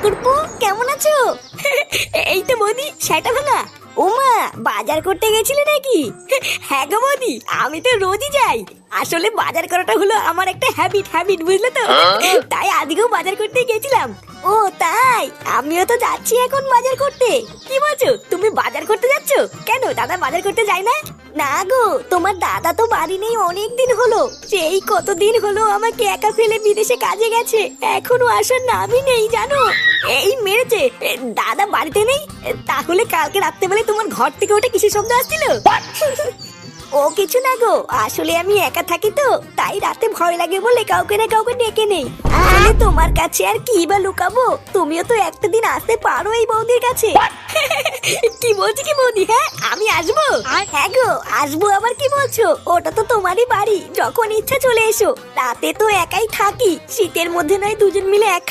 ঠাকুরপো কেমন আছো? এই তো বৌদি, সেটা ভাঙা। ওমা, বাজার করতে গেছিলে নাকি? হ্যাঁ গো বৌদি, আমি তো রোজই যাই। আসলে বাজার করাটা হলো আমার একটা হ্যাবিট বুঝলে তো। তাই আজকেও বাজার করতে গেছিলাম। ও তাই, আমিও তো যাচ্ছি এখন বাজার করতে। কি বলছো, তুমি বাজার করতে যাচ্ছ? কেন, দাদা বাজার করতে যায় না? না গো, তোমার দাদা তো বাড়ি নেই অনেক দিন হলো। সেই কতদিন হলো আমাকে একা ফেলে বিদেশে কাজে গেছে, এখনো আসার নামই নেই জানো। এই মেরেছে। দাদা বাড়িতে নেই? তাহলে কালকে রাত্রেবেলায় তোমার ঘর থেকে ওটা কিসের শব্দ আসছিল? ও কিছু না গো, আসলে আমি একা থাকি তো, তাই রাতে ভয় লাগে বলে কাউকে না কাউকে ডেকে নেই। আসলে তোমার কাছে আর কি বা লুকাবো, তুমিও তো একটা দিন আসতে পারো এই বৌদির কাছে। কি বলছি কি বৌদি, হ্যাঁ আমি আসবো। হ্যাঁ গো আসবো, আবার কি বলছো, ওটা তো তোমারই বাড়ি, যখন ইচ্ছা চলে এসো। রাতে তো একাই থাকি, শীতের মধ্যে নয় দুজন মিলে এক